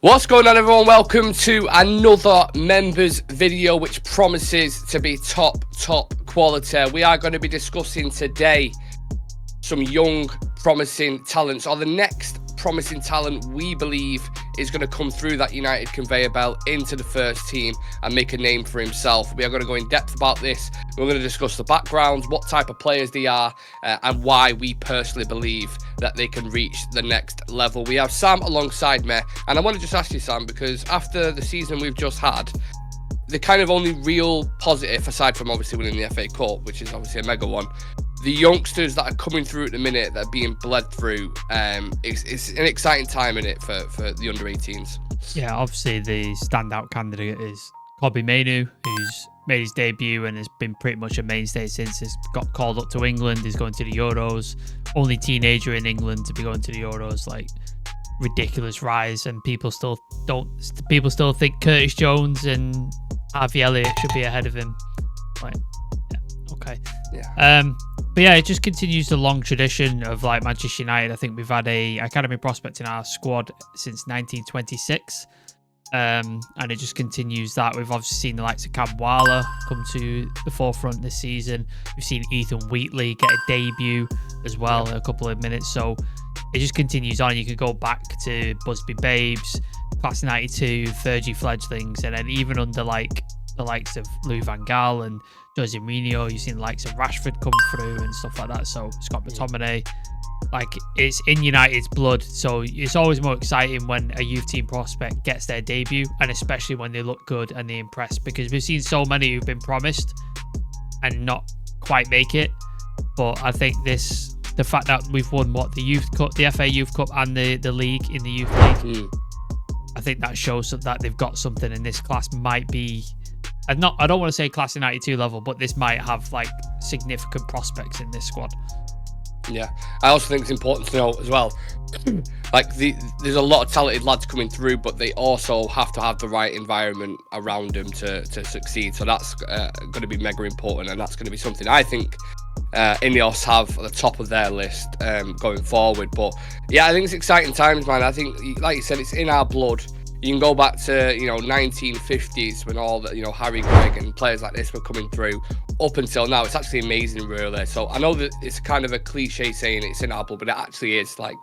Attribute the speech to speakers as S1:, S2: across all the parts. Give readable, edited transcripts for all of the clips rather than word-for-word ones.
S1: What's going on, everyone? Welcome to another members video which promises to be top quality. We are going to be discussing today some young promising talents, or the next promising talent we believe is going to come through that United conveyor belt into the first team and make a name for himself. We are going to go in depth about this. We're going to discuss the backgrounds, what type of players they are, and why we personally believe that they can reach the next level. We have Sam alongside me, and I want to just ask you, Sam, because after the season we've just had, the kind of only real positive, aside from obviously winning the FA Cup, which is obviously a mega one, the youngsters that are coming through at the minute that are being bled through, it's an exciting time in it for the under-18s.
S2: Yeah, obviously the standout candidate is Kobbie Mainoo, who's made his debut and has been pretty much a mainstay since he's got called up to England. He's going to the Euros. Only teenager in England to be going to the Euros, like ridiculous rise, and people still think Curtis Jones and Harvey Elliott should be ahead of him. Like, yeah, okay.
S1: Yeah.
S2: But yeah, it just continues the long tradition of like Manchester United. I think we've had a academy prospect in our squad since 1926. And it just continues that. We've obviously seen the likes of Cam Waller come to the forefront this season. We've seen Ethan Wheatley get a debut as well in a couple of minutes. So it just continues on. You could go back to Busby Babes, Class 92, Fergie fledglings, and then even under like the likes of Louis van Gaal and Jose Mourinho, you've seen the likes of Rashford come through and stuff like that. So Scott McTominay, like, it's in United's blood. So it's always more exciting when a youth team prospect gets their debut, and especially when they look good and they impress, because we've seen so many who've been promised and not quite make it. But I think the fact that we've won the Youth Cup, the FA Youth Cup, and the league in the Youth League, I think that shows that they've got something, and this class might be, I don't want to say class 92 level, but this might have like significant prospects in this squad.
S1: Yeah, I also think it's important to know as well, like there's a lot of talented lads coming through, but they also have to have the right environment around them to succeed. So that's going to be mega important, and that's going to be something I think Ineos have at the top of their list going forward. But yeah, I think it's exciting times, man. I think, like you said, it's in our blood. You can go back to 1950s when all the Harry Gregg and players like this were coming through, up until now. It's actually amazing, really. So I know that it's kind of a cliche saying it's in our blood, but it actually is. Like,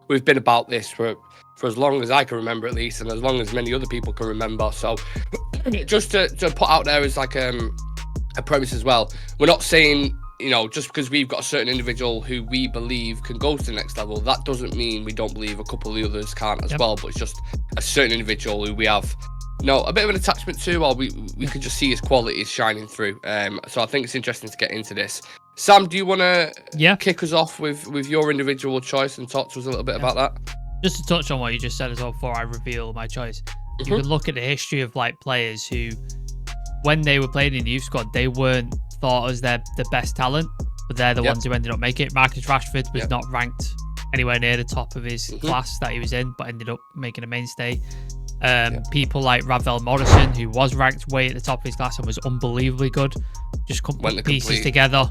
S1: we've been about this for as long as I can remember, at least, and as long as many other people can remember. So just to put out there as like a premise as well, we're not saying, just because we've got a certain individual who we believe can go to the next level, that doesn't mean we don't believe a couple of the others can't as well. But it's just a certain individual who we have a bit of an attachment to, or we can just see his qualities shining through. So I think it's interesting to get into this. Sam, do you want to kick us off with your individual choice and talk to us a little bit about that?
S2: Just to touch on what you just said as well before I reveal my choice. You can look at the history of like players who, when they were playing in the youth squad, they weren't thought as the best talent, but they're the ones who ended up making it. Marcus Rashford was not ranked anywhere near the top of his class that he was in, but ended up making a mainstay. People like Ravel Morrison, who was ranked way at the top of his class and was unbelievably good, just put the pieces together.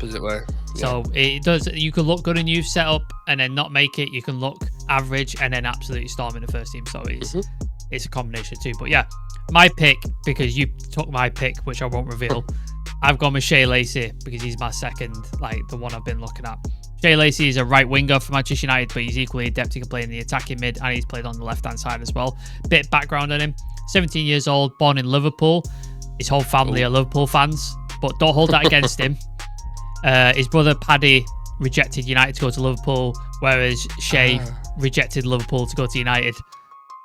S2: So it does. You can look good in youth setup and then not make it. You can look average and then absolutely storm in the first team. So it's a combination too. But yeah, my pick, because you took my pick, which I won't reveal, I've gone with Shay Lacy because he's my second, like the one I've been looking at. Shay Lacy is a right winger for Manchester United, but he's equally adept. He can play in the attacking mid, and he's played on the left-hand side as well. Bit of background on him: 17 years old, born in Liverpool. His whole family are Liverpool fans, but don't hold that against him. His brother Paddy rejected United to go to Liverpool, whereas Shay rejected Liverpool to go to United.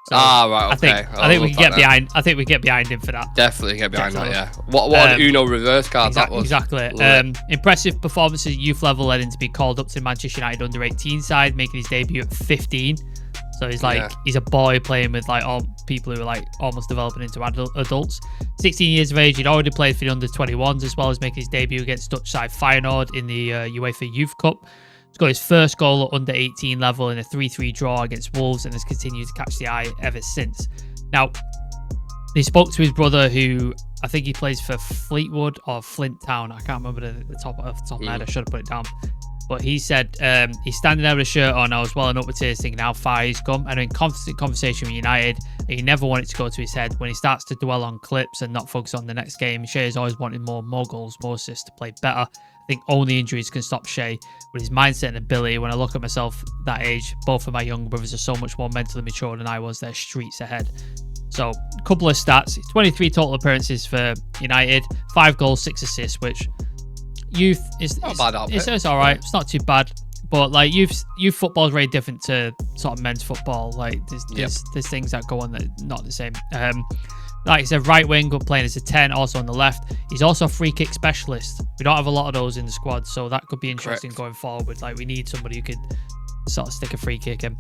S2: So
S1: right, okay.
S2: I think we can get behind. I think we get behind him for that.
S1: Definitely get behind that. Yeah. What an Uno reverse card that was.
S2: Exactly. Impressive performances at youth level led him to be called up to the Manchester United under-18 side, making his debut at 15. So he's like he's a boy playing with like all people who are like almost developing into adults. 16 years of age, he'd already played for the under-21s, as well as making his debut against Dutch side Feyenoord in the UEFA Youth Cup. He's got his first goal at under 18 level in a 3-3 draw against Wolves, and has continued to catch the eye ever since. Now, he spoke to his brother, who I think he plays for Fleetwood or Flint Town. I can't remember the top of my head. I should have put it down. But he said he's standing there with a shirt on. I was welling up with tears thinking how far he's come. And in constant conversation with United, he never wanted to go to his head. When he starts to dwell on clips and not focus on the next game, Shay has always wanted more goals, more assists to play better. I think only injuries can stop Shay. With his mindset and ability, when I look at myself that age, both of my younger brothers are so much more mentally mature than I was. They're streets ahead. So, a couple of stats. 23 total appearances for United, 5 goals, 6 assists, which youth is
S1: not bad.
S2: It's all right. It's not too bad. But like youth football is very different to sort of men's football. Like there's things that go on that are not the same. Like I said, right wing, but playing as a 10, also on the left. He's also a free kick specialist. We don't have a lot of those in the squad, so that could be interesting going forward. Like we need somebody who could sort of stick a free kick in.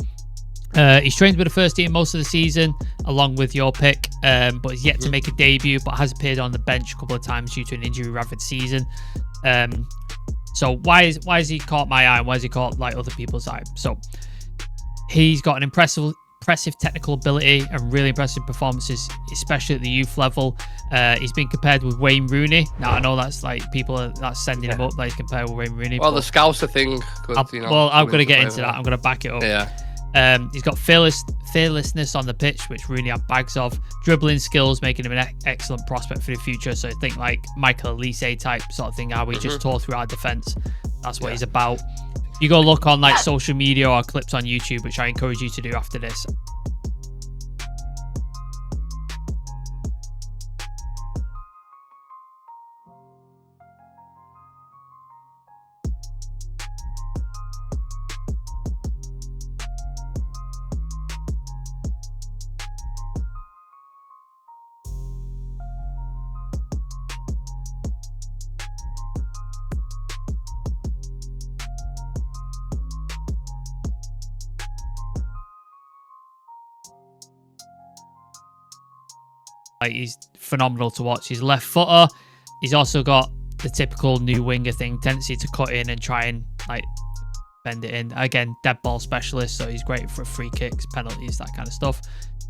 S2: He's trained with the first team most of the season, along with your pick, but he's yet to make a debut, but has appeared on the bench a couple of times due to an injury-ravaged season. So why has he caught my eye and why has he caught like other people's eye? So he's got an impressive technical ability and really impressive performances, especially at the youth level. He's been compared with Wayne Rooney. Now I know that's like that's sending him up, like compared with Wayne Rooney.
S1: Well, the Scouser thing.
S2: I'm going to get into that. I'm going to back it up.
S1: Yeah.
S2: He's got fearlessness on the pitch, which Rooney had bags of. Dribbling skills, making him an excellent prospect for the future. So I think like Michael Lacy type sort of thing, how we just tore through our defence. That's what he's about. You go look on like social media or clips on YouTube, which I encourage you to do after this. Like he's phenomenal to watch. He's left footer. He's also got the typical new winger thing, tendency to cut in and try and like bend it in. Again, dead ball specialist, so he's great for free kicks, penalties, that kind of stuff.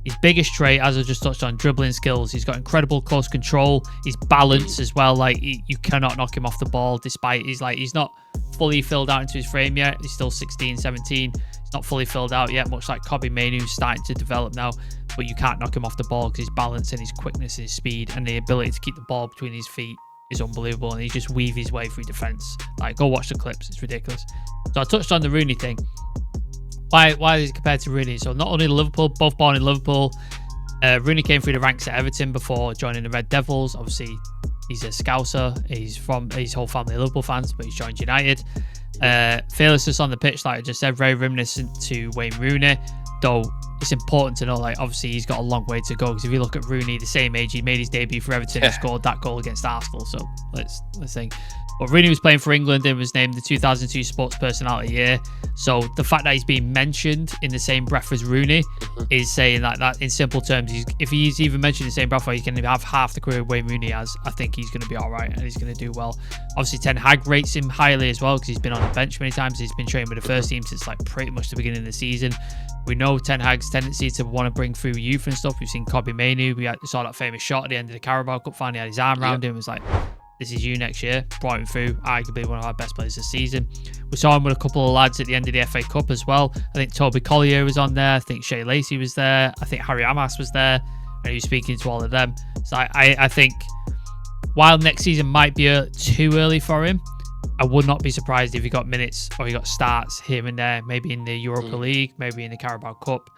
S2: His biggest trait, as I just touched on, dribbling skills. He's got incredible close control. His balance as well. Like you cannot knock him off the ball, despite he's not fully filled out into his frame yet. He's still 16, 17. He's not fully filled out yet, much like Kobbie Mainoo's starting to develop now. But you can't knock him off the ball because his balance and his quickness and his speed and the ability to keep the ball between his feet is unbelievable. And he just weave his way through defence. Like, go watch the clips. It's ridiculous. So I touched on the Rooney thing. Why is he compared to Rooney? So not only Liverpool, both born in Liverpool. Rooney came through the ranks at Everton before joining the Red Devils. Obviously, he's a Scouser. His whole family are Liverpool fans, but he's joined United. Fearlessness on the pitch, like I just said, very reminiscent to Wayne Rooney. Though it's important to know, like, obviously he's got a long way to go, because if you look at Rooney, the same age, he made his debut for Everton and scored that goal against Arsenal. So let's think. But Rooney was playing for England and was named the 2002 Sports Personality Year. So the fact that he's being mentioned in the same breath as Rooney is saying that in simple terms, if he's even mentioned in the same breath where he can have half the career Wayne Rooney has, I think he's going to be all right and he's going to do well. Obviously, Ten Hag rates him highly as well, because he's been on the bench many times. He's been training with the first team since like pretty much the beginning of the season. We know Ten Hag's tendency to want to bring through youth and stuff. We've seen Kobbie Mainoo. We saw that famous shot at the end of the Carabao Cup final. He had his arm around him. It was like, this is you next year. Brought him through. Arguably one of our best players this season. We saw him with a couple of lads at the end of the FA Cup as well. I think Toby Collier was on there. I think Shay Lacy was there. I think Harry Amass was there. And he was speaking to all of them. So I think while next season might be too early for him, I would not be surprised if he got minutes or he got starts here and there, maybe in the Europa League, maybe in the Carabao Cup.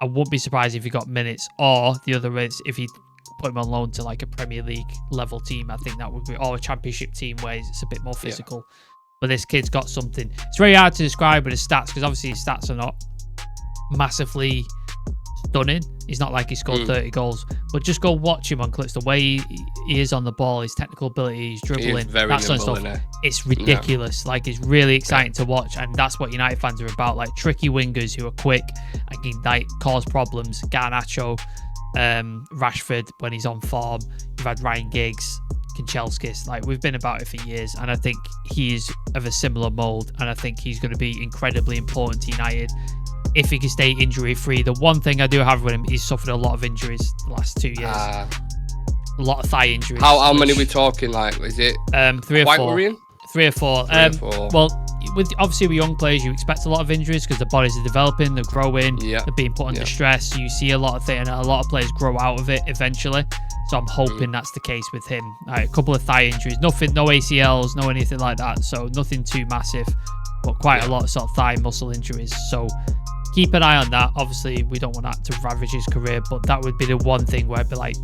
S2: I wouldn't be surprised if he got minutes, or the other is if he put him on loan to like a Premier League level team. I think that would be, or a Championship team where it's a bit more physical. But this kid's got something. It's very hard to describe with his stats, because obviously his stats are not massively stunning. He's not like he scored 30 goals, but just go watch him on clips. The way he is on the ball, his technical ability, his dribbling, that sort of stuff. It's ridiculous. Like, it's really exciting to watch, and that's what United fans are about. Like, tricky wingers who are quick and can like cause problems. Garnacho, Rashford when he's on form. You've had Ryan Giggs, Kanchelskis. Like, we've been about it for years, and I think he is of a similar mould, and I think he's going to be incredibly important to United if he can stay injury free. The one thing I do have with him, he's suffered a lot of injuries the last 2 years. A lot of thigh injuries.
S1: How many are we talking? Like, is it
S2: 3 or 4?
S1: Worrying?
S2: 3 or 4. Well, obviously with young players, you expect a lot of injuries because the bodies are developing, they're growing,
S1: Yeah.
S2: they're being put under stress. So you see a lot of things, and a lot of players grow out of it eventually. So I'm hoping that's the case with him. A couple of thigh injuries, nothing, no ACLs, no anything like that. So nothing too massive, but quite a lot of sort of thigh muscle injuries. So keep an eye on that. Obviously, we don't want that to ravage his career, but that would be the one thing where I'd be like,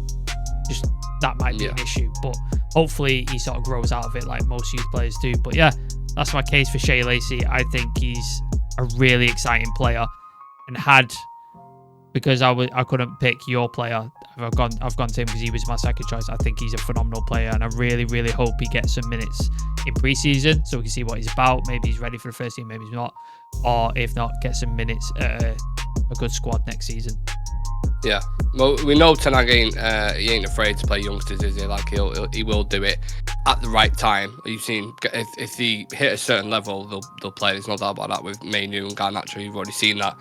S2: just that might be an issue. But hopefully he sort of grows out of it like most youth players do. But yeah, that's my case for Shay Lacy. I think he's a really exciting player, and because I couldn't pick your player, I've gone to him because he was my second choice. I think he's a phenomenal player, and I really, really hope he gets some minutes in preseason so we can see what he's about. Maybe he's ready for the first team, maybe he's not, or if not, get some minutes at a good squad next season.
S1: Yeah, well, we know Tenag he ain't afraid to play youngsters, is he? Like he will do it at the right time. You've seen if he hit a certain level, they'll play. There's no doubt about that with Mainu and Garnacho. You've already seen that.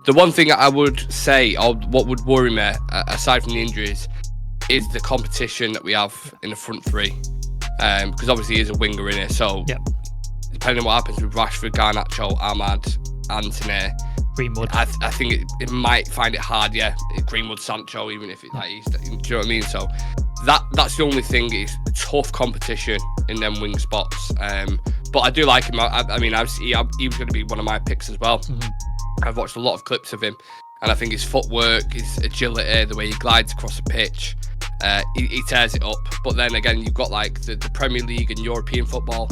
S1: The one thing I would say, or what would worry me, aside from the injuries, is the competition that we have in the front three. Because obviously he is a winger in it, so depending on what happens with Rashford, Garnacho, Ahmad, Antony,
S2: Greenwood,
S1: I think it might find it hard. Yeah, Greenwood, Sancho, even if it's like do you know what I mean? So that's the only thing. Is tough competition in them wing spots. But I do like him. I mean, he was going to be one of my picks as well. I've watched a lot of clips of him, and I think his footwork, his agility, the way he glides across the pitch, he tears it up. But then again, you've got like the Premier League and European football.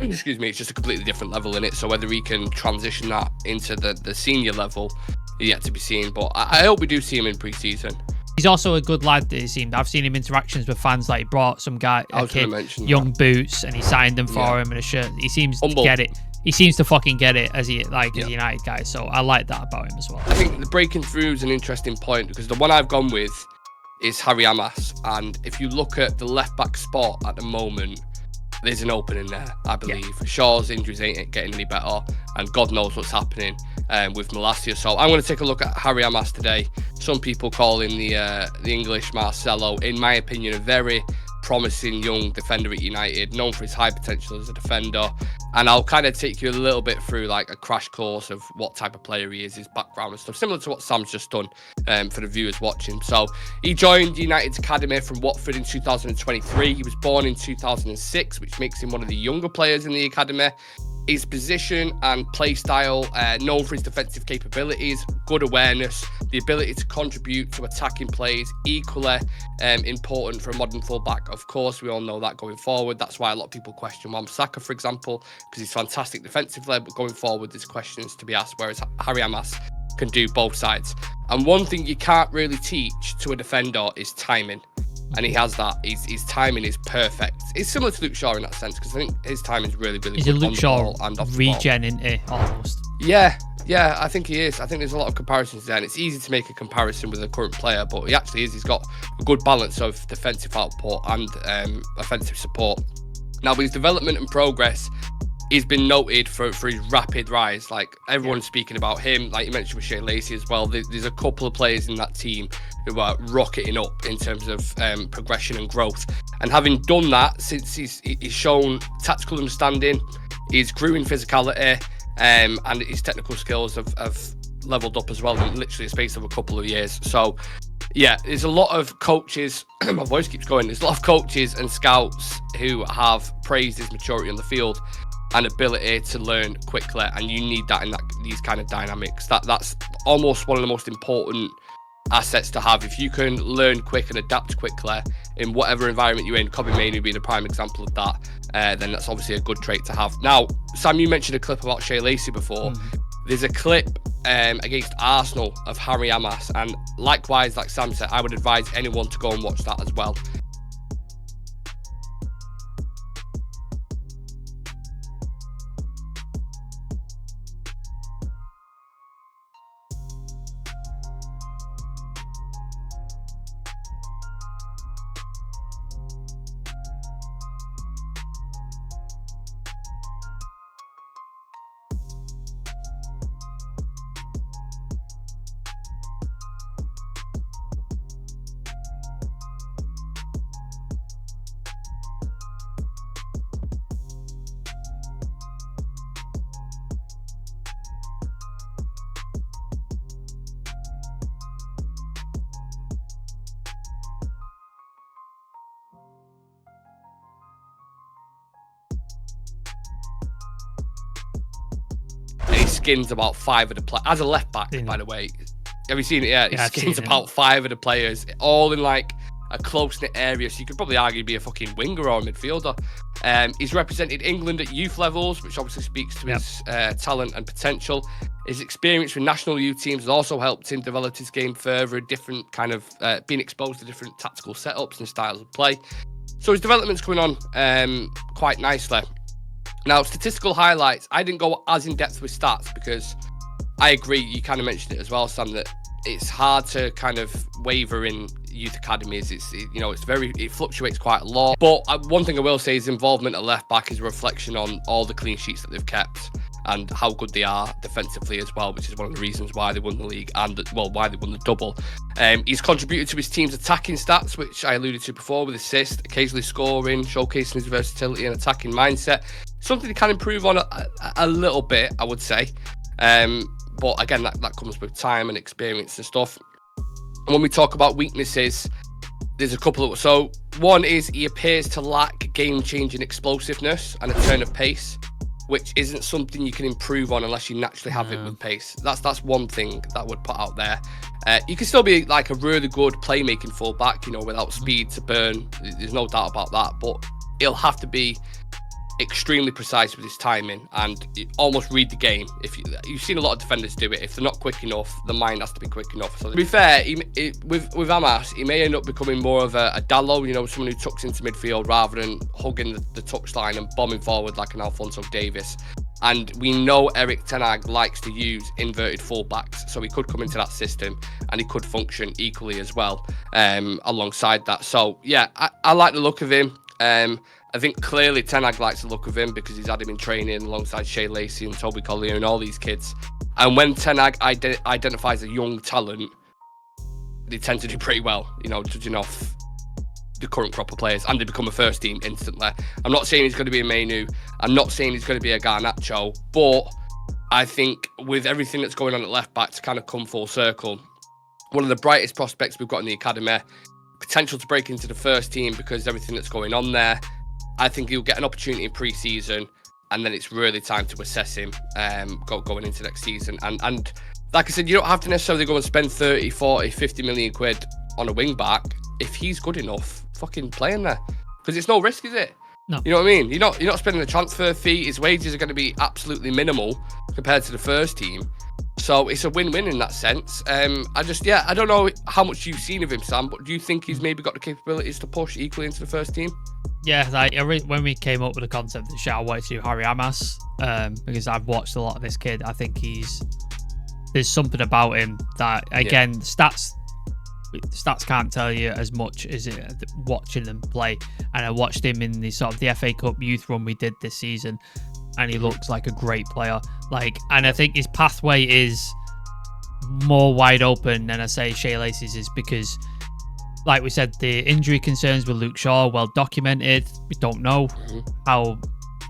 S1: Excuse me, it's just a completely different level in it. So whether he can transition that into the senior level, is yet to be seen. But I hope we do see him in pre-season. He's
S2: also a good lad, it seemed. I've seen him interactions with fans, like he brought some guy, a kid, young boots, and he signed them for him and a shirt. He seems to get it. He seems to fucking get it as a United guy. So I like that about him as well.
S1: I think the breaking through is an interesting point because the one I've gone with is Harry Amass. And if you look at the left back spot at the moment, there's an opening there, I believe. Shaw's injuries ain't getting any better, and God knows what's happening with Lacy. So I'm going to take a look at Harry Amass today. Some people call him the English Marcelo. In my opinion, a very promising young defender at United, known for his high potential as a defender. And I'll kind of take you a little bit through like a crash course of what type of player he is, his background and stuff, similar to what Sam's just done for the viewers watching. So he joined United's academy from Watford in 2023. He was born in 2006, which makes him one of the younger players in the academy. His position and play style, known for his defensive capabilities, good awareness, the ability to contribute to attacking plays, equally important for a modern fullback. Of course, we all know that going forward. That's why a lot of people question Wan-Bissaka, for example, because he's fantastic defensively, but going forward, there's questions to be asked, whereas Harry Amass can do both sides. And one thing you can't really teach to a defender is timing. And he has that. His timing is perfect. It's similar to Luke Shaw in that sense, because I think his timing is really, really
S2: good.
S1: He's
S2: a Luke Shaw regen, isn't he? Almost.
S1: Yeah, I think he is. I think there's a lot of comparisons there, and it's easy to make a comparison with a current player, but he actually is. He's got a good balance of defensive output and offensive support. Now, with his development and progress, he's been noted for his rapid rise. Like, everyone's speaking about him. Like you mentioned with Shay Lacy as well. There's a couple of players in that team who are rocketing up in terms of progression and growth. And having done that, since he's shown tactical understanding, he's grew in physicality, and his technical skills have leveled up as well in literally a space of a couple of years. So, yeah, there's a lot of coaches, my voice keeps going, there's a lot of coaches and scouts who have praised his maturity on the field and ability to learn quickly, and you need that in these kind of dynamics. That's almost one of the most important assets to have. If you can learn quick and adapt quickly in whatever environment you're in, Kobe Mainoo being a prime example of that, then that's obviously a good trait to have. Now, Sam, you mentioned a clip about Shay Lacy before. There's a clip against Arsenal of Harry Amass, and likewise, like Sam said, I would advise anyone to go and watch that as well. skins about 5 of the players. As a left back, by the way. Have you seen it? Yeah, he skins about 5 of the players, all in like a close-knit area, so you could probably argue be a fucking winger or a midfielder. He's represented England at youth levels, which obviously speaks to his talent and potential. His experience with national youth teams has also helped him develop his game further, different kind of being exposed to different tactical setups and styles of play. So his development's coming on quite nicely. Now, statistical highlights, I didn't go as in-depth with stats because I agree, you kind of mentioned it as well, Sam, that it's hard to kind of waver in youth academies. It fluctuates quite a lot. But one thing I will say is involvement at left back is a reflection on all the clean sheets that they've kept and how good they are defensively as well, which is one of the reasons why they won the league and why they won the double. He's contributed to his team's attacking stats, which I alluded to before, with assists, occasionally scoring, showcasing his versatility and attacking mindset. Something he can improve on a little bit, I would say. But again, that comes with time and experience and stuff. And when we talk about weaknesses, there's a couple of... So one is he appears to lack game-changing explosiveness and a turn of pace, which isn't something you can improve on unless you naturally have it with pace. That's one thing that I would put out there. You can still be like a really good playmaking fullback, without speed to burn. There's no doubt about that. But he'll have to be extremely precise with his timing and almost read the game. If you've seen a lot of defenders do it, if they're not quick enough, the mind has to be quick enough. So to be fair, with Amass, he may end up becoming more of a Dallo, someone who tucks into midfield rather than hugging the touchline and bombing forward like an Alphonso Davies. And we know Erik ten Hag likes to use inverted fullbacks, so he could come into that system and he could function equally as well alongside that. So yeah, I like the look of him. I think clearly Ten Hag likes the look of him because he's had him in training alongside Shay, Lacy and Toby Collier and all these kids. And when Ten Hag identifies a young talent, they tend to do pretty well, judging off the current crop of players, and they become a first team instantly. I'm not saying he's going to be a Mainu. I'm not saying he's going to be a Garnacho, but I think with everything that's going on at left back to kind of come full circle, one of the brightest prospects we've got in the academy, potential to break into the first team because of everything that's going on there. I think he'll get an opportunity in pre-season, and then it's really time to assess him going into next season. And like I said, you don't have to necessarily go and spend 30, 40, 50 million quid on a wing back. If he's good enough, fucking play him there. Because it's no risk, is it?
S2: No.
S1: You know what I mean? You're not spending a transfer fee. His wages are going to be absolutely minimal compared to the first team. So it's a win-win in that sense. I don't know how much you've seen of him, Sam, but do you think he's maybe got the capabilities to push equally into the first team?
S2: Yeah, when we came up with the concept of the show, I wanted to do Harry Amass because I've watched a lot of this kid. I think there's something about him that, again, stats can't tell you as much as watching them play. And I watched him in the sort of the FA Cup youth run we did this season, and he looks like a great player. And I think his pathway is more wide open than I say Shay Lacy's is, because, like we said, the injury concerns with Luke Shaw well documented. We don't know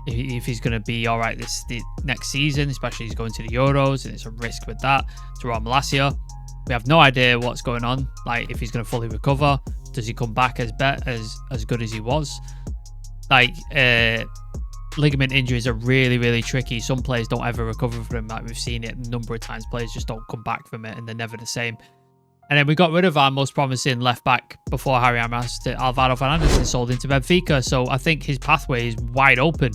S2: if he's going to be all right the next season, especially he's going to the Euros, and it's a risk with that. Terrell Malacia, we have no idea what's going on. If he's going to fully recover, does he come back as good as he was? Ligament injuries are really, really tricky. Some players don't ever recover from them. We've seen it a number of times. Players just don't come back from it, and they're never the same. And then we got rid of our most promising left back before Harry Amass to Alvaro Fernandez and sold into Benfica. So I think his pathway is wide open.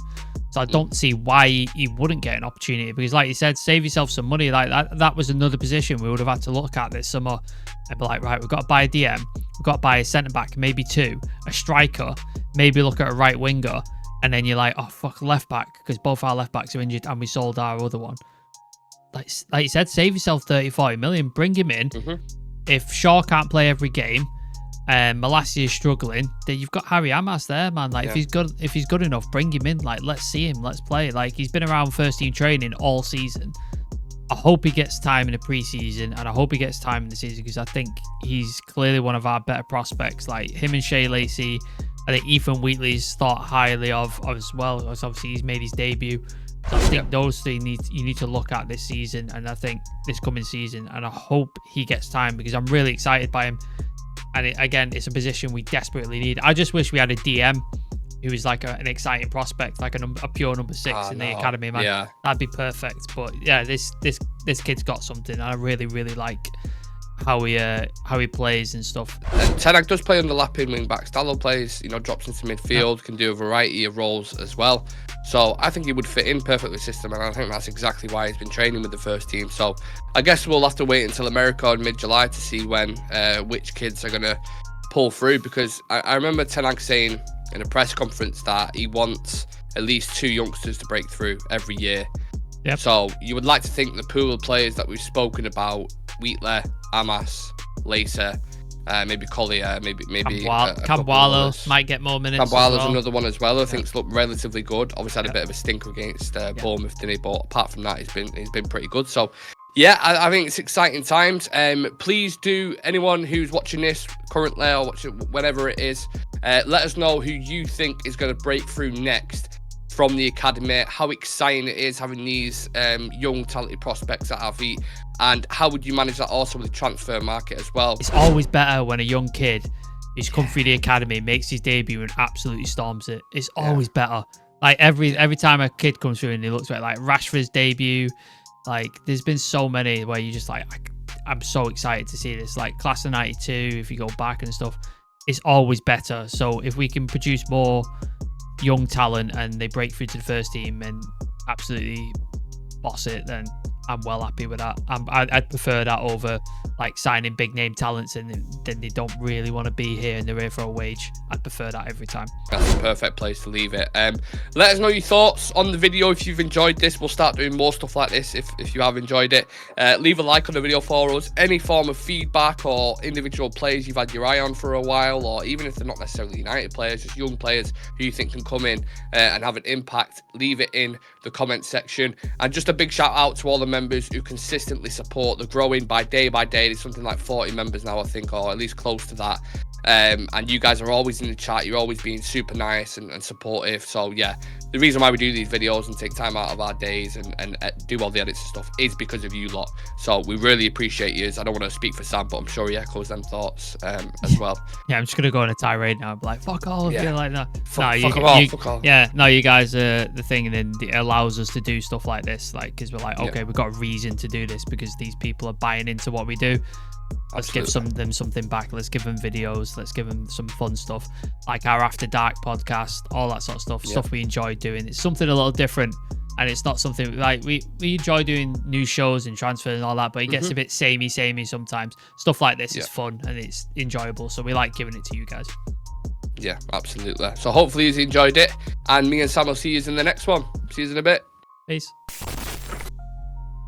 S2: So I don't see why he wouldn't get an opportunity, because, like you said, save yourself some money. That was another position we would have had to look at this summer and be like, right, we've got to buy a DM, we've got to buy a centre back, maybe two, a striker, maybe look at a right winger. And then you're like, oh, fuck, left back, because both our left backs are injured and we sold our other one. Like you said, save yourself 30, 40 million, bring him in. If Shaw can't play every game and Malacia is struggling, then you've got Harry Amass there, man. If he's good enough, bring him in. Let's see him, let's play. He's been around first team training all season. I hope he gets time in the pre-season, and I hope he gets time in the season, because I think he's clearly one of our better prospects. Him and Shay Lacy, I think Ethan Wheatley's thought highly of as well. Obviously, he's made his debut. So I think those three you need to look at this season, and I think this coming season, and I hope he gets time, because I'm really excited by him. And again, it's a position we desperately need. I just wish we had a DM who is like an exciting prospect, like a pure number 6 in the academy, man.
S1: Yeah.
S2: That'd be perfect. But yeah, this kid's got something, and I really like how he plays and stuff.
S1: Ten Hag does play underlapping wing backs. Dallo plays, drops into midfield, can do a variety of roles as well. So I think he would fit in perfectly with the system, and I think that's exactly why he's been training with the first team. So I guess we'll have to wait until America in mid-July to see when which kids are going to pull through, because I remember Ten Hag saying in a press conference that he wants at least 2 youngsters to break through every year.
S2: Yep.
S1: So you would like to think the pool of players that we've spoken about, Wheatley, Amass, Lacy, maybe Collier, maybe
S2: Cambualo might get more minutes.
S1: Cambualo's another one as well. I think's looked relatively good. Obviously had a bit of a stinker against Bournemouth, didn't he? But apart from that, he's been pretty good. So yeah, I think it's exciting times. Please do, anyone who's watching this currently or watching whenever it is, let us know who you think is going to break through next from the academy, how exciting it is having these young talented prospects at our feet, and how would you manage that also with the transfer market as well.
S2: It's always better when a young kid who's come through the academy makes his debut and absolutely storms it. It's always better. Like every time a kid comes through and he looks like Rashford's debut, like there's been so many where you just like, I'm so excited to see this. Like class of '92, if you go back and stuff, it's always better. So if we can produce more young talent and they break through to the first team and absolutely boss it, then I'm well happy with that. I'd prefer that over like signing big name talents and then they don't really want to be here and they're here for a wage. I'd prefer that every time.
S1: That's the perfect place to leave it. Let us know your thoughts on the video if you've enjoyed this. We'll start doing more stuff like this if you have enjoyed it. Leave a like on the video for us. Any form of feedback or individual players you've had your eye on for a while, or even if they're not necessarily United players, just young players who you think can come in and have an impact, leave it in the comment section. And just a big shout out to all the members who consistently support the growing by day. There's something like 40 members now, I think, or at least close to that. And you guys are always in the chat. You're always being super nice and supportive. So yeah, the reason why we do these videos and take time out of our days and do all the edits and stuff is because of you lot. So we really appreciate you. I don't want to speak for Sam, but I'm sure he echoes them thoughts as well.
S2: Yeah, I'm just gonna go on a tirade now. I'm like, fuck off, yeah, like that.
S1: Fuck off.
S2: Yeah, no, you guys are the thing, and then it allows us to do stuff like this, like because we're like, okay, we've got a reason to do this because these people are buying into what we do. Let's give them something back. Let's give them videos. Let's give them some fun stuff, like our After Dark podcast, all that sort of stuff. Stuff we enjoy doing. It's something a little different, and it's not something like we enjoy doing new shows and transfers and all that, but it gets a bit samey sometimes. Stuff like this is fun and it's enjoyable, so we like giving it to you guys.
S1: Yeah, absolutely. So hopefully you enjoyed it, and me and Sam will see you in the next one. See you in a bit.
S2: Peace.